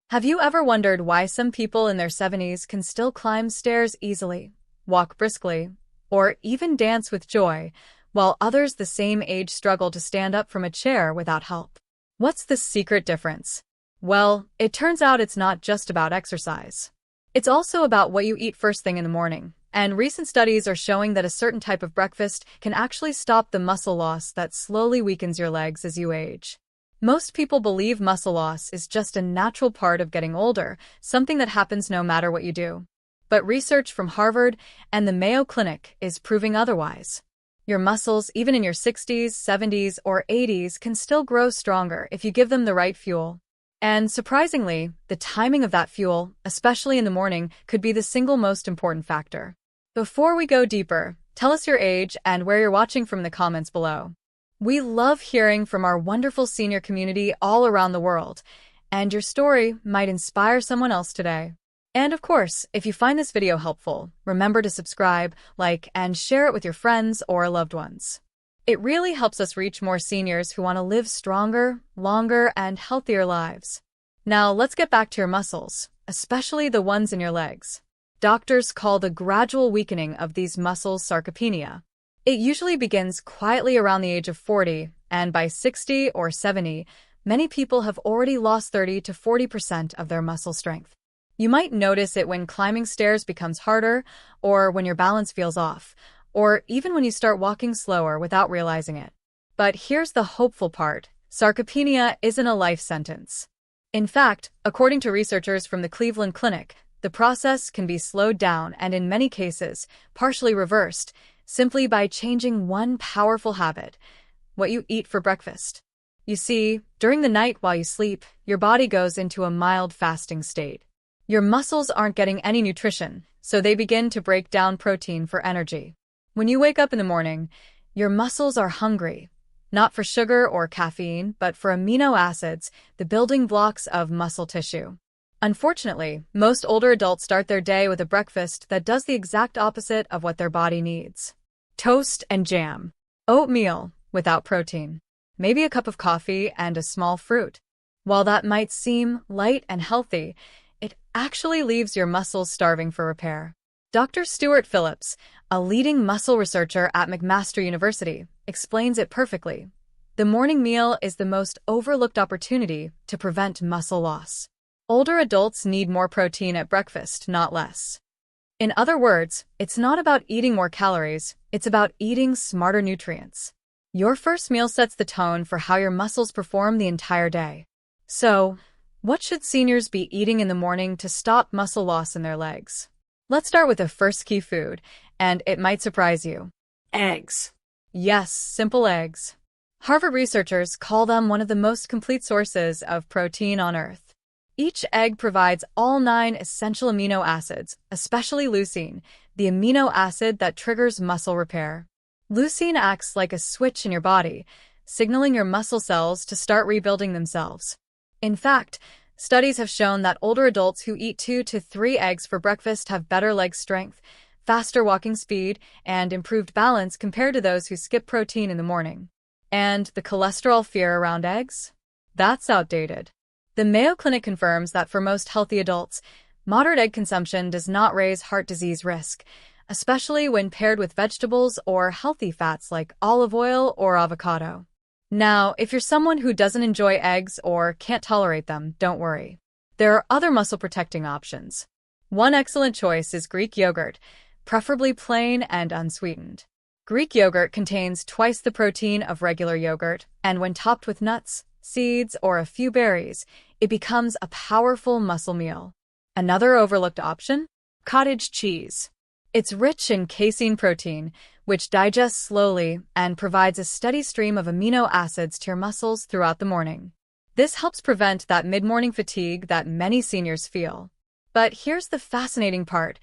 Have you ever wondered why some people in their 70s can still climb stairs easily, walk briskly, or even dance with joy, while others the same age struggle to stand up from a chair without help? What's the secret difference? Well, it turns out it's not just about exercise. It's also about what you eat first thing in the morning, and recent studies are showing that a certain type of breakfast can actually stop the muscle loss that slowly weakens your legs as you age. Most people believe muscle loss is just a natural part of getting older, something that happens no matter what you do. But research from Harvard and the Mayo Clinic is proving otherwise. Your muscles, even in your 60s, 70s, or 80s, can still grow stronger if you give them the right fuel. And surprisingly, the timing of that fuel, especially in the morning, could be the single most important factor. Before we go deeper, tell us your age and where you're watching from in the comments below. We love hearing from our wonderful senior community all around the world, and your story might inspire someone else today. And of course, if you find this video helpful, remember to subscribe, like, and share it with your friends or loved ones. It really helps us reach more seniors who want to live stronger, longer, and healthier lives. Now, let's get back to your muscles, especially the ones in your legs. Doctors call the gradual weakening of these muscles sarcopenia. It usually begins quietly around the age of 40, and by 60 or 70, many people have already lost 30 to 40% of their muscle strength. You might notice it when climbing stairs becomes harder, or when your balance feels off, or even when you start walking slower without realizing it. But here's the hopeful part. Sarcopenia isn't a life sentence. In fact, according to researchers from the Cleveland Clinic, the process can be slowed down and in many cases, partially reversed, simply by changing one powerful habit: what you eat for breakfast. You see, during the night while you sleep, your body goes into a mild fasting state. Your muscles aren't getting any nutrition, so they begin to break down protein for energy. When you wake up in the morning, your muscles are hungry, not for sugar or caffeine, but for amino acids, the building blocks of muscle tissue. Unfortunately, most older adults start their day with a breakfast that does the exact opposite of what their body needs. Toast and jam. Oatmeal without protein. Maybe a cup of coffee and a small fruit. While that might seem light and healthy, it actually leaves your muscles starving for repair. Dr. Stuart Phillips, a leading muscle researcher at McMaster University, explains it perfectly. The morning meal is the most overlooked opportunity to prevent muscle loss. Older adults need more protein at breakfast, not less. In other words, it's not about eating more calories, it's about eating smarter nutrients. Your first meal sets the tone for how your muscles perform the entire day. So, what should seniors be eating in the morning to stop muscle loss in their legs? Let's start with the first key food, and it might surprise you. Eggs. Yes, simple eggs. Harvard researchers call them one of the most complete sources of protein on Earth. Each egg provides all 9 essential amino acids, especially leucine, the amino acid that triggers muscle repair. Leucine acts like a switch in your body, signaling your muscle cells to start rebuilding themselves. In fact, studies have shown that older adults who eat 2 to 3 eggs for breakfast have better leg strength, faster walking speed, and improved balance compared to those who skip protein in the morning. And the cholesterol fear around eggs? That's outdated. The Mayo Clinic confirms that for most healthy adults, moderate egg consumption does not raise heart disease risk, especially when paired with vegetables or healthy fats like olive oil or avocado. Now, if you're someone who doesn't enjoy eggs or can't tolerate them, don't worry. There are other muscle-protecting options. One excellent choice is Greek yogurt, preferably plain and unsweetened. Greek yogurt contains twice the protein of regular yogurt, and when topped with nuts, seeds, or a few berries, it becomes a powerful muscle meal. Another overlooked option? Cottage cheese. It's rich in casein protein, which digests slowly and provides a steady stream of amino acids to your muscles throughout the morning. This helps prevent that mid-morning fatigue that many seniors feel. But here's the fascinating part.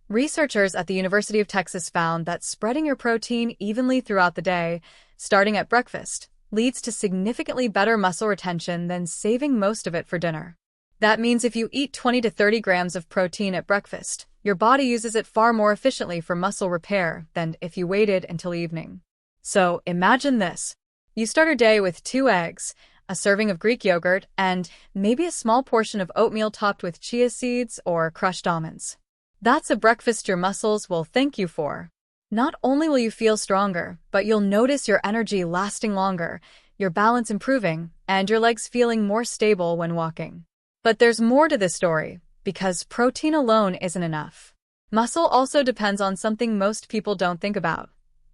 Researchers at the University of Texas found that spreading your protein evenly throughout the day, starting at breakfast, leads to significantly better muscle retention than saving most of it for dinner. That means if you eat 20 to 30 grams of protein at breakfast, your body uses it far more efficiently for muscle repair than if you waited until evening. So imagine this. You start your day with 2 eggs, a serving of Greek yogurt, and maybe a small portion of oatmeal topped with chia seeds or crushed almonds. That's a breakfast your muscles will thank you for. Not only will you feel stronger, but you'll notice your energy lasting longer, your balance improving, and your legs feeling more stable when walking. But there's more to this story, because protein alone isn't enough. Muscle also depends on something most people don't think about: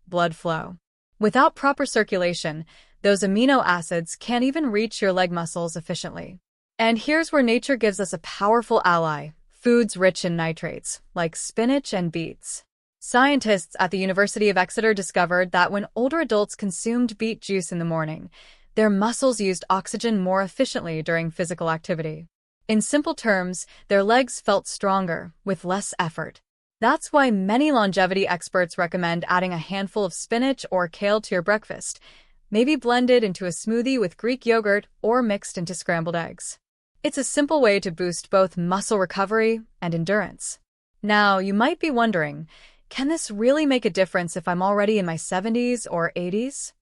blood flow. Without proper circulation, those amino acids can't even reach your leg muscles efficiently. And here's where nature gives us a powerful ally: foods rich in nitrates, like spinach and beets. Scientists at the University of Exeter discovered that when older adults consumed beet juice in the morning, their muscles used oxygen more efficiently during physical activity. In simple terms, their legs felt stronger, with less effort. That's why many longevity experts recommend adding a handful of spinach or kale to your breakfast, maybe blended into a smoothie with Greek yogurt or mixed into scrambled eggs. It's a simple way to boost both muscle recovery and endurance. Now, you might be wondering, can this really make a difference if I'm already in my 70s or 80s?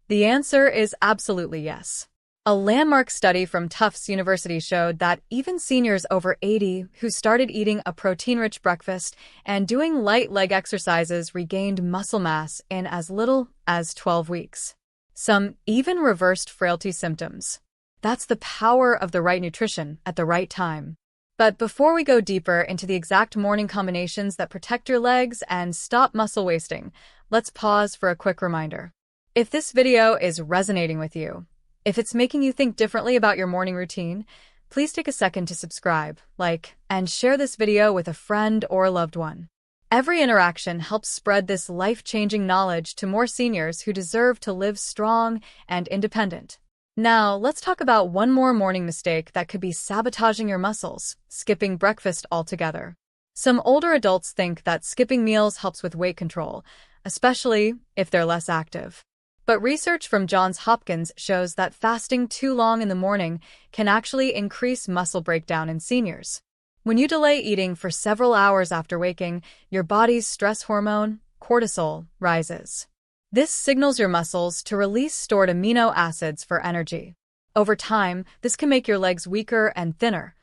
The answer is absolutely yes. A landmark study from Tufts University showed that even seniors over 80 who started eating a protein-rich breakfast and doing light leg exercises regained muscle mass in as little as 12 weeks. Some even reversed frailty symptoms. That's the power of the right nutrition at the right time. But before we go deeper into the exact morning combinations that protect your legs and stop muscle wasting, let's pause for a quick reminder. If this video is resonating with you, if it's making you think differently about your morning routine, please take a second to subscribe, like, and share this video with a friend or loved one. Every interaction helps spread this life-changing knowledge to more seniors who deserve to live strong and independent. Now, let's talk about one more morning mistake that could be sabotaging your muscles: skipping breakfast altogether. Some older adults think that skipping meals helps with weight control, especially if they're less active. But research from Johns Hopkins shows that fasting too long in the morning can actually increase muscle breakdown in seniors. When you delay eating for several hours after waking, your body's stress hormone, cortisol, rises. This signals your muscles to release stored amino acids for energy. Over time, this can make your legs weaker and thinner,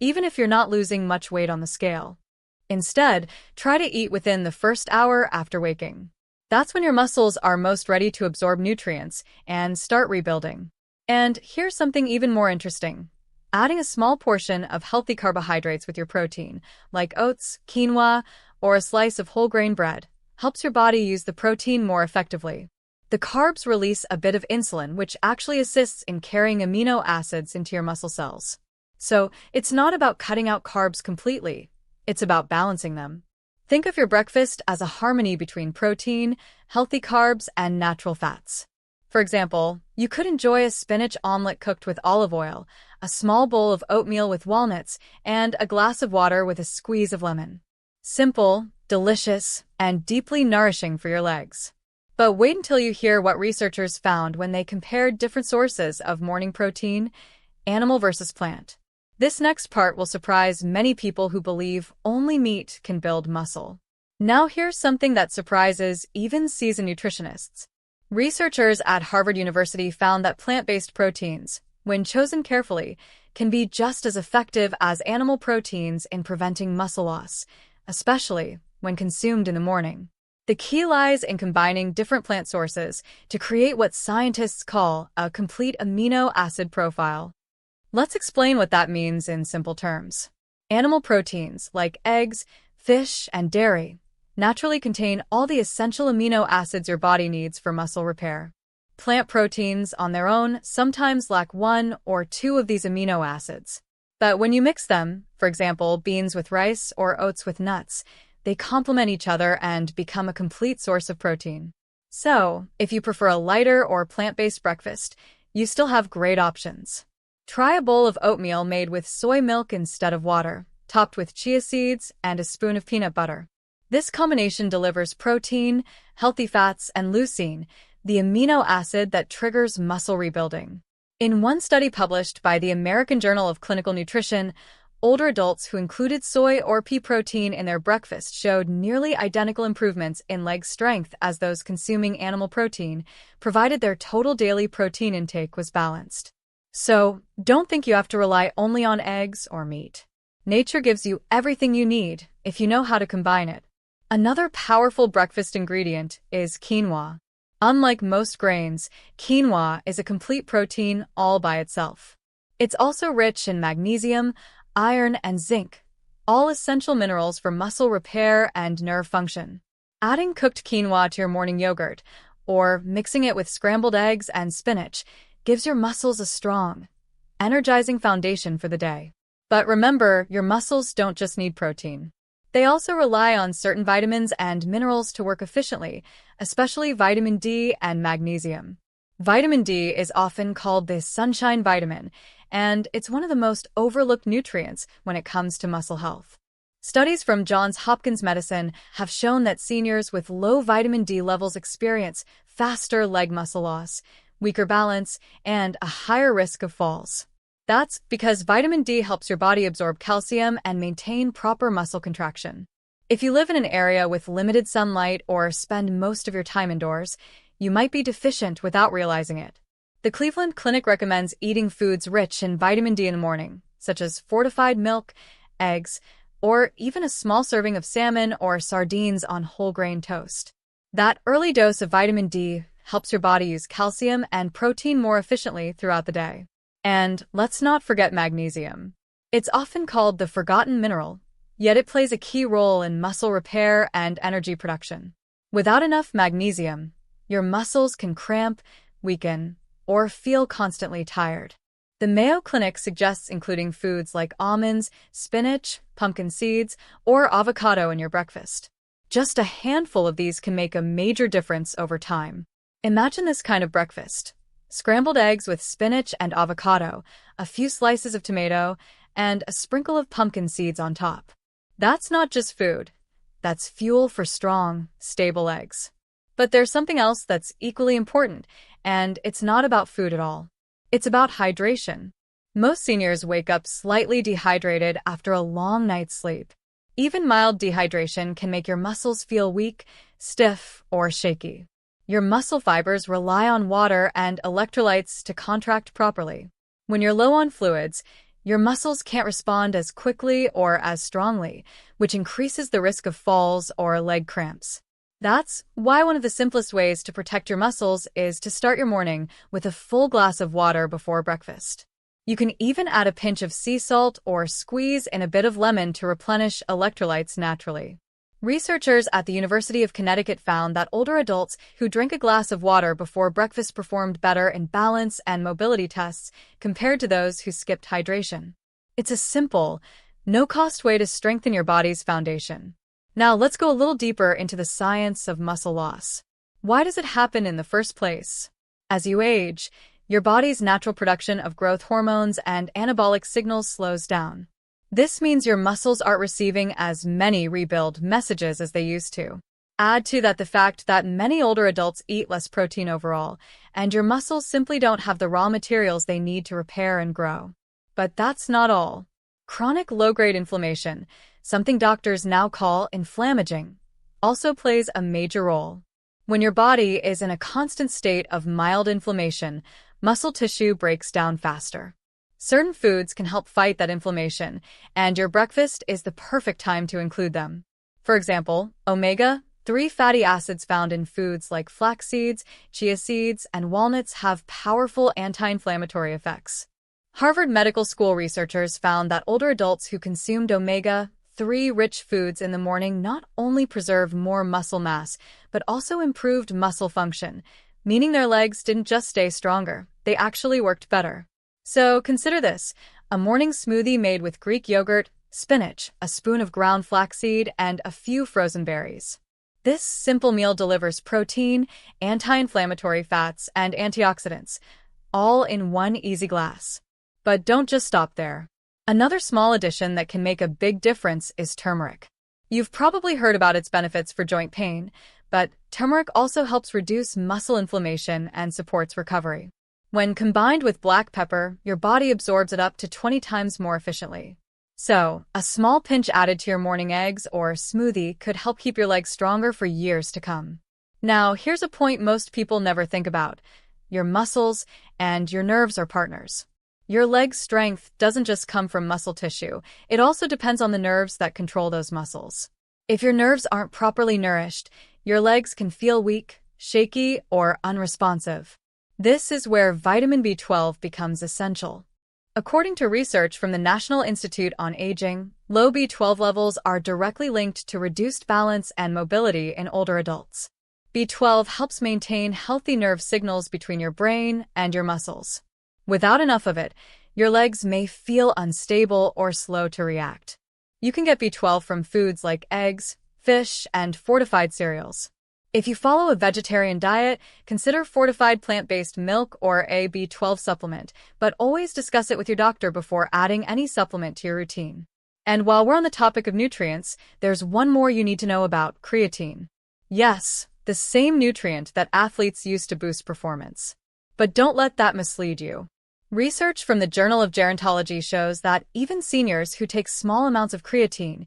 even if you're not losing much weight on the scale. Instead, try to eat within the first hour after waking. That's when your muscles are most ready to absorb nutrients and start rebuilding. And here's something even more interesting: adding a small portion of healthy carbohydrates with your protein, like oats, quinoa, or a slice of whole grain bread, helps your body use the protein more effectively. The carbs release a bit of insulin, which actually assists in carrying amino acids into your muscle cells. So, it's not about cutting out carbs completely, it's about balancing them. Think of your breakfast as a harmony between protein, healthy carbs, and natural fats. For example, you could enjoy a spinach omelet cooked with olive oil, a small bowl of oatmeal with walnuts, and a glass of water with a squeeze of lemon. Simple, delicious, and deeply nourishing for your legs. But wait until you hear what researchers found when they compared different sources of morning protein, animal versus plant. This next part will surprise many people who believe only meat can build muscle. Now here's something that surprises even seasoned nutritionists. Researchers at Harvard University found that plant-based proteins, when chosen carefully, can be just as effective as animal proteins in preventing muscle loss, especially when consumed in the morning. The key lies in combining different plant sources to create what scientists call a complete amino acid profile. Let's explain what that means in simple terms. Animal proteins, like eggs, fish, and dairy, naturally contain all the essential amino acids your body needs for muscle repair. Plant proteins, on their own, sometimes lack one or two of these amino acids. But when you mix them, for example, beans with rice or oats with nuts, they complement each other and become a complete source of protein. So, if you prefer a lighter or plant-based breakfast, you still have great options. Try a bowl of oatmeal made with soy milk instead of water, topped with chia seeds and a spoon of peanut butter. This combination delivers protein, healthy fats, and leucine, the amino acid that triggers muscle rebuilding. In one study published by the American Journal of Clinical Nutrition, older adults who included soy or pea protein in their breakfast showed nearly identical improvements in leg strength as those consuming animal protein, provided their total daily protein intake was balanced. So, don't think you have to rely only on eggs or meat. Nature gives you everything you need if you know how to combine it. Another powerful breakfast ingredient is quinoa. Unlike most grains, quinoa is a complete protein all by itself. It's also rich in magnesium, iron, and zinc, all essential minerals for muscle repair and nerve function. Adding cooked quinoa to your morning yogurt, or mixing it with scrambled eggs and spinach, gives your muscles a strong, energizing foundation for the day. But remember, your muscles don't just need protein. They also rely on certain vitamins and minerals to work efficiently, especially vitamin D and magnesium. Vitamin D is often called the sunshine vitamin, and it's one of the most overlooked nutrients when it comes to muscle health. Studies from Johns Hopkins medicine have shown that seniors with low vitamin D levels experience faster leg muscle loss, weaker balance, and a higher risk of falls. That's because vitamin D helps your body absorb calcium and maintain proper muscle contraction. If you live in an area with limited sunlight or spend most of your time indoors, you might be deficient without realizing it. The Cleveland Clinic recommends eating foods rich in vitamin D in the morning, such as fortified milk, eggs, or even a small serving of salmon or sardines on whole grain toast. That early dose of vitamin D helps your body use calcium and protein more efficiently throughout the day. And let's not forget magnesium. It's often called the forgotten mineral, yet it plays a key role in muscle repair and energy production. Without enough magnesium, your muscles can cramp, weaken, or feel constantly tired. The Mayo Clinic suggests including foods like almonds, spinach, pumpkin seeds, or avocado in your breakfast. Just a handful of these can make a major difference over time. Imagine this kind of breakfast: scrambled eggs with spinach and avocado, a few slices of tomato, and a sprinkle of pumpkin seeds on top. That's not just food. That's fuel for strong, stable eggs. But there's something else that's equally important, and it's not about food at all. It's about hydration. Most seniors wake up slightly dehydrated after a long night's sleep. Even mild dehydration can make your muscles feel weak, stiff, or shaky. Your muscle fibers rely on water and electrolytes to contract properly. When you're low on fluids, your muscles can't respond as quickly or as strongly, which increases the risk of falls or leg cramps. That's why one of the simplest ways to protect your muscles is to start your morning with a full glass of water before breakfast. You can even add a pinch of sea salt or squeeze in a bit of lemon to replenish electrolytes naturally. Researchers at the University of Connecticut found that older adults who drank a glass of water before breakfast performed better in balance and mobility tests compared to those who skipped hydration. It's a simple, no-cost way to strengthen your body's foundation. Now let's go a little deeper into the science of muscle loss. Why does it happen in the first place? As you age, your body's natural production of growth hormones and anabolic signals slows down. This means your muscles aren't receiving as many rebuild messages as they used to. Add to that the fact that many older adults eat less protein overall, and your muscles simply don't have the raw materials they need to repair and grow. But that's not all. Chronic low-grade inflammation, something doctors now call inflammaging, also plays a major role. When your body is in a constant state of mild inflammation, muscle tissue breaks down faster. Certain foods can help fight that inflammation, and your breakfast is the perfect time to include them. For example, omega-3 fatty acids found in foods like flax seeds, chia seeds, and walnuts have powerful anti-inflammatory effects. Harvard Medical School researchers found that older adults who consumed omega-3 rich foods in the morning not only preserved more muscle mass, but also improved muscle function, meaning their legs didn't just stay stronger, they actually worked better. So consider this: a morning smoothie made with Greek yogurt, spinach, a spoon of ground flaxseed, and a few frozen berries. This simple meal delivers protein, anti-inflammatory fats, and antioxidants, all in one easy glass. But don't just stop there. Another small addition that can make a big difference is turmeric. You've probably heard about its benefits for joint pain, but turmeric also helps reduce muscle inflammation and supports recovery. When combined with black pepper, your body absorbs it up to 20 times more efficiently. So, a small pinch added to your morning eggs or smoothie could help keep your legs stronger for years to come. Now, here's a point most people never think about. Your muscles and your nerves are partners. Your leg strength doesn't just come from muscle tissue, it also depends on the nerves that control those muscles. If your nerves aren't properly nourished, your legs can feel weak, shaky, or unresponsive. This is where vitamin B12 becomes essential. According to research from the National Institute on Aging, low B12 levels are directly linked to reduced balance and mobility in older adults. B12 helps maintain healthy nerve signals between your brain and your muscles. Without enough of it, your legs may feel unstable or slow to react. You can get B12 from foods like eggs, fish, and fortified cereals. If you follow a vegetarian diet, consider fortified plant-based milk or a B12 supplement, but always discuss it with your doctor before adding any supplement to your routine. And while we're on the topic of nutrients, there's one more you need to know about: creatine. Yes, the same nutrient that athletes use to boost performance. But don't let that mislead you. Research from the Journal of Gerontology shows that even seniors who take small amounts of creatine,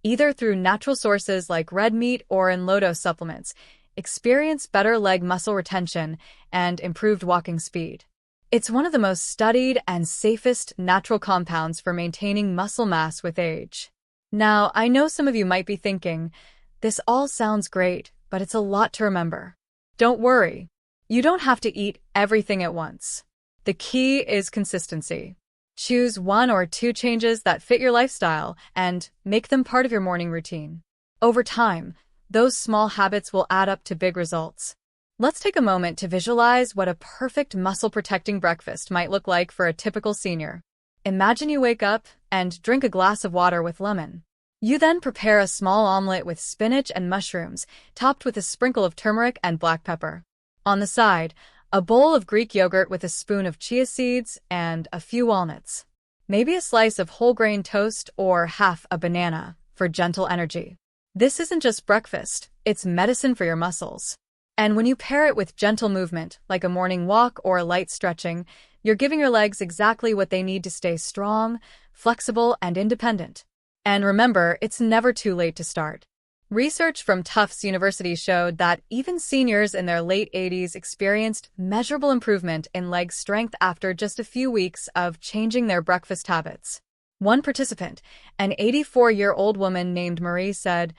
either through natural sources like red meat or in low-dose supplements, experience better leg muscle retention and improved walking speed. It's one of the most studied and safest natural compounds for maintaining muscle mass with age. Now, I know some of you might be thinking, this all sounds great, but it's a lot to remember. Don't worry. You don't have to eat everything at once. The key is consistency. Choose 1 or 2 changes that fit your lifestyle and make them part of your morning routine. Over time, those small habits will add up to big results. Let's take a moment to visualize what a perfect muscle-protecting breakfast might look like for a typical senior. Imagine you wake up and drink a glass of water with lemon. You then prepare a small omelet with spinach and mushrooms, topped with a sprinkle of turmeric and black pepper. On the side, a bowl of Greek yogurt with a spoon of chia seeds and a few walnuts. Maybe a slice of whole grain toast or half a banana for gentle energy. This isn't just breakfast, it's medicine for your muscles. And when you pair it with gentle movement, like a morning walk or light stretching, you're giving your legs exactly what they need to stay strong, flexible, and independent. And remember, it's never too late to start. Research from Tufts University showed that even seniors in their late 80s experienced measurable improvement in leg strength after just a few weeks of changing their breakfast habits. One participant, an 84-year-old woman named Marie, said,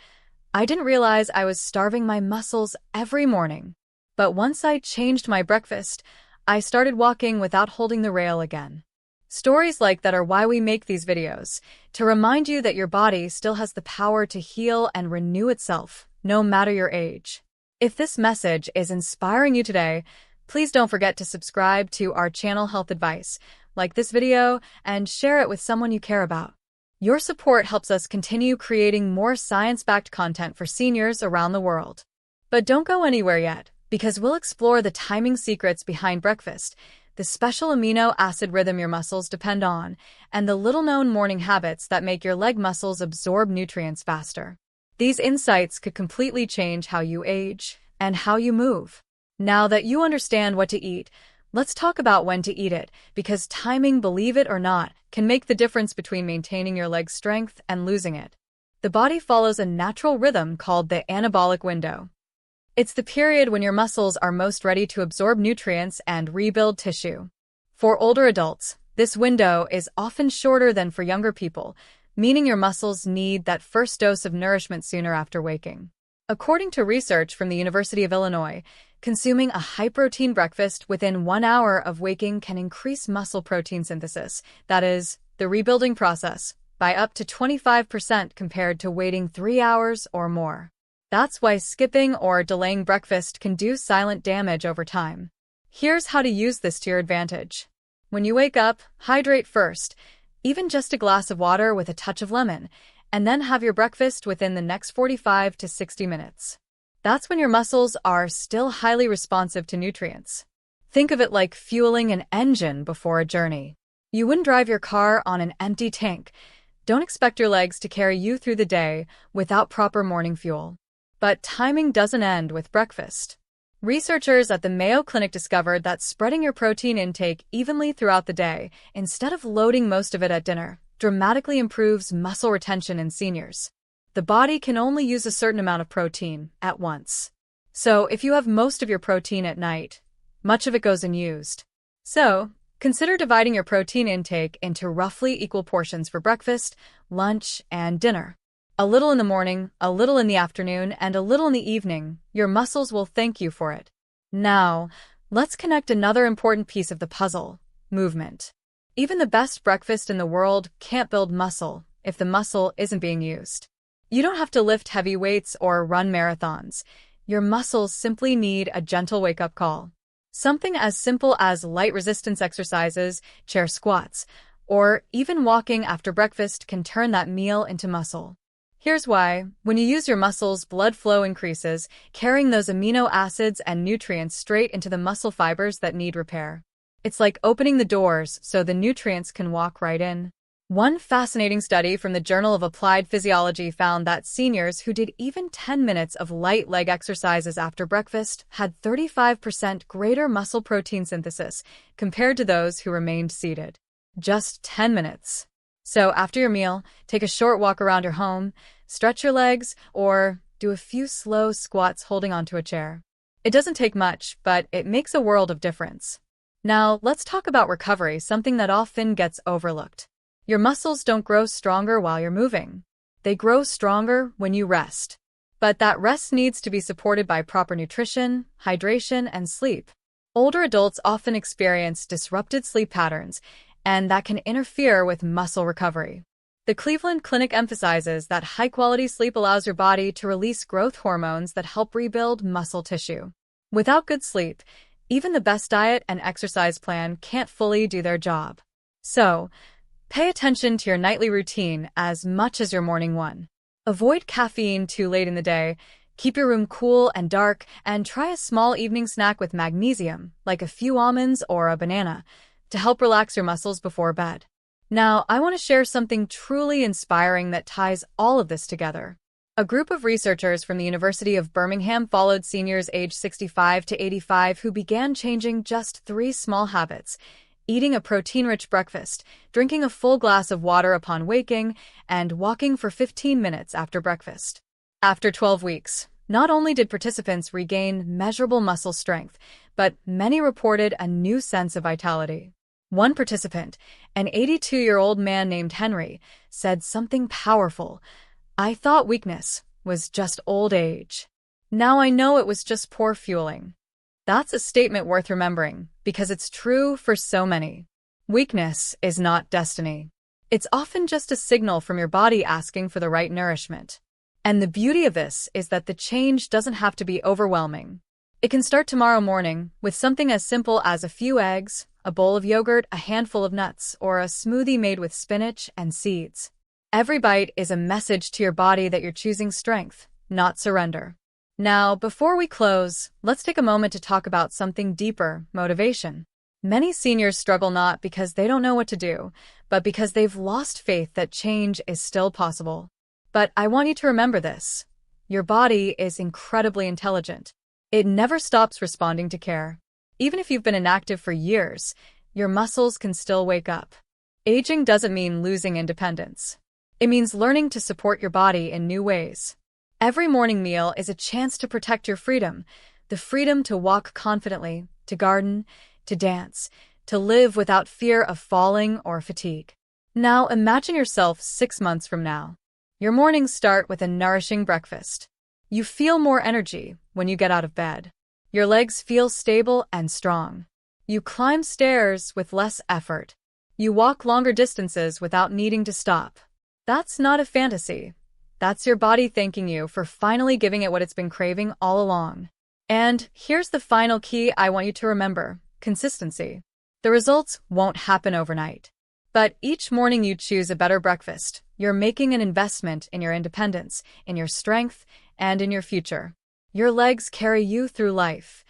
"I didn't realize I was starving my muscles every morning. But once I changed my breakfast, I started walking without holding the rail again." Stories like that are why we make these videos, to remind you that your body still has the power to heal and renew itself, no matter your age. If this message is inspiring you today, please don't forget to subscribe to our channel Health Advice, like this video, and share it with someone you care about. Your support helps us continue creating more science-backed content for seniors around the world. But don't go anywhere yet, because we'll explore the timing secrets behind breakfast, the special amino acid rhythm your muscles depend on, and the little-known morning habits that make your leg muscles absorb nutrients faster. These insights could completely change how you age and how you move. Now that you understand what to eat, let's talk about when to eat it, because timing, believe it or not, can make the difference between maintaining your leg strength and losing it. The body follows a natural rhythm called the anabolic window. It's the period when your muscles are most ready to absorb nutrients and rebuild tissue. For older adults, this window is often shorter than for younger people, meaning your muscles need that first dose of nourishment sooner after waking. According to research from the University of Illinois, consuming a high-protein breakfast within 1 hour of waking can increase muscle protein synthesis, that is, the rebuilding process, by up to 25% compared to waiting 3 hours or more. That's why skipping or delaying breakfast can do silent damage over time. Here's how to use this to your advantage. When you wake up, hydrate first, even just a glass of water with a touch of lemon, and then have your breakfast within the next 45 to 60 minutes. That's when your muscles are still highly responsive to nutrients. Think of it like fueling an engine before a journey. You wouldn't drive your car on an empty tank. Don't expect your legs to carry you through the day without proper morning fuel. But timing doesn't end with breakfast. Researchers at the Mayo Clinic discovered that spreading your protein intake evenly throughout the day, instead of loading most of it at dinner, dramatically improves muscle retention in seniors. The body can only use a certain amount of protein at once. So if you have most of your protein at night, much of it goes unused. So Consider dividing your protein intake into roughly equal portions for breakfast, lunch, and dinner. A little in the morning, a little in the afternoon, and a little in the evening. Your muscles will thank you for it. Now, let's connect another important piece of the puzzle: movement. Even the best breakfast in the world can't build muscle if the muscle isn't being used. You don't have to lift heavy weights or run marathons. Your muscles simply need a gentle wake-up call. Something as simple as light resistance exercises, chair squats, or even walking after breakfast can turn that meal into muscle. Here's why. When you use your muscles, blood flow increases, carrying those amino acids and nutrients straight into the muscle fibers that need repair. It's like opening the doors so the nutrients can walk right in. One fascinating study from the Journal of Applied Physiology found that seniors who did even 10 minutes of light leg exercises after breakfast had 35% greater muscle protein synthesis compared to those who remained seated. Just 10 minutes. So after your meal, take a short walk around your home, stretch your legs, or do a few slow squats holding onto a chair. It doesn't take much, but it makes a world of difference. Now, let's talk about recovery, something that often gets overlooked. Your muscles don't grow stronger while you're moving. They grow stronger when you rest. But that rest needs to be supported by proper nutrition, hydration, and sleep. Older adults often experience disrupted sleep patterns, and that can interfere with muscle recovery. The Cleveland Clinic emphasizes that high-quality sleep allows your body to release growth hormones that help rebuild muscle tissue. Without good sleep, even the best diet and exercise plan can't fully do their job. So, pay attention to your nightly routine as much as your morning one. Avoid caffeine too late in the day, keep your room cool and dark, and try a small evening snack with magnesium, like a few almonds or a banana, to help relax your muscles before bed. Now, I want to share something truly inspiring that ties all of this together. A group of researchers from the University of Birmingham followed seniors aged 65 to 85 who began changing just 3 small habits: eating a protein-rich breakfast, drinking a full glass of water upon waking, and walking for 15 minutes after breakfast. After 12 weeks, not only did participants regain measurable muscle strength, but many reported a new sense of vitality. One participant, an 82-year-old man named Henry, said something powerful: "I thought weakness was just old age. Now I know it was just poor fueling." That's a statement worth remembering, because it's true for so many. Weakness is not destiny. It's often just a signal from your body asking for the right nourishment. And the beauty of this is that the change doesn't have to be overwhelming. It can start tomorrow morning with something as simple as a few eggs, a bowl of yogurt, a handful of nuts, or a smoothie made with spinach and seeds. Every bite is a message to your body that you're choosing strength, not surrender. Now, before we close, let's take a moment to talk about something deeper: motivation. Many seniors struggle not because they don't know what to do, but because they've lost faith that change is still possible. But I want you to remember this: your body is incredibly intelligent. It never stops responding to care. Even if you've been inactive for years, your muscles can still wake up. Aging doesn't mean losing independence. It means learning to support your body in new ways. Every morning meal is a chance to protect your freedom, the freedom to walk confidently, to garden, to dance, to live without fear of falling or fatigue. Now imagine yourself 6 months from now. Your mornings start with a nourishing breakfast. You feel more energy when you get out of bed. Your legs feel stable and strong. You climb stairs with less effort. You walk longer distances without needing to stop. That's not a fantasy. That's your body thanking you for finally giving it what it's been craving all along. And here's the final key I want you to remember: consistency. The results won't happen overnight. But each morning you choose a better breakfast, you're making an investment in your independence, in your strength, and in your future. Your legs carry you through life.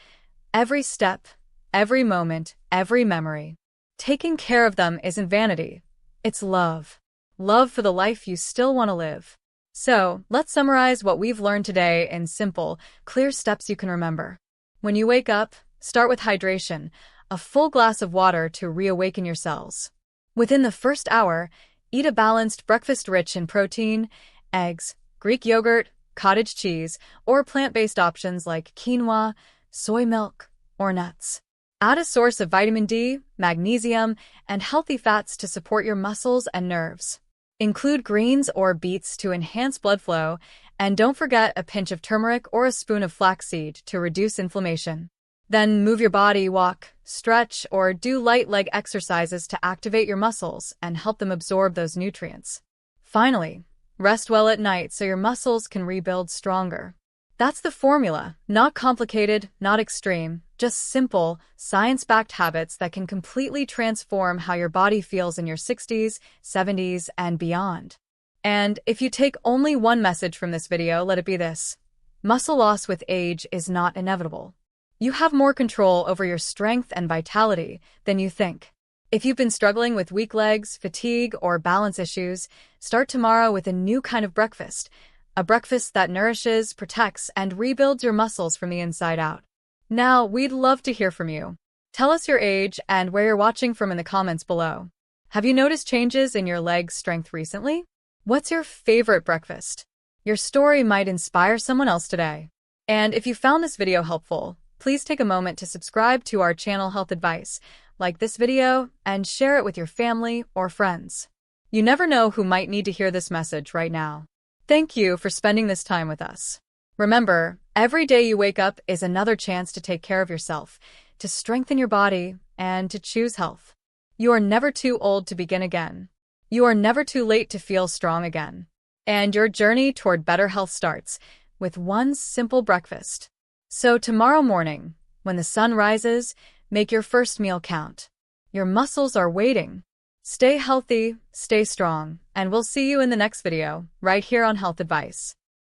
Every step, every moment, every memory. Taking care of them isn't vanity. It's love. Love for the life you still want to live. So, let's summarize what we've learned today in simple, clear steps you can remember. When you wake up, start with hydration, a full glass of water to reawaken your cells. Within the first hour, eat a balanced breakfast rich in protein, eggs, Greek yogurt, cottage cheese, or plant-based options like quinoa, soy milk, or nuts. Add a source of vitamin D, magnesium, and healthy fats to support your muscles and nerves. Include greens or beets to enhance blood flow, and don't forget a pinch of turmeric or a spoon of flaxseed to reduce inflammation. Then move your body, walk, stretch, or do light leg exercises to activate your muscles and help them absorb those nutrients. Finally, rest well at night so your muscles can rebuild stronger. That's the formula. Not complicated, not extreme, just simple, science-backed habits that can completely transform how your body feels in your 60s, 70s, and beyond. And if you take only one message from this video, let it be this: muscle loss with age is not inevitable. You have more control over your strength and vitality than you think. If you've been struggling with weak legs, fatigue, or balance issues, start tomorrow with a new kind of breakfast. A breakfast that nourishes, protects, and rebuilds your muscles from the inside out. Now, we'd love to hear from you. Tell us your age and where you're watching from in the comments below. Have you noticed changes in your leg strength recently? What's your favorite breakfast? Your story might inspire someone else today. And if you found this video helpful, please take a moment to subscribe to our channel Health Advice, like this video, and share it with your family or friends. You never know who might need to hear this message right now. Thank you for spending this time with us. Remember, every day you wake up is another chance to take care of yourself, to strengthen your body, and to choose health. You are never too old to begin again. You are never too late to feel strong again. And your journey toward better health starts with one simple breakfast. So tomorrow morning, when the sun rises, make your first meal count. Your muscles are waiting. Stay healthy, stay strong, and we'll see you in the next video, right here on Health Advice.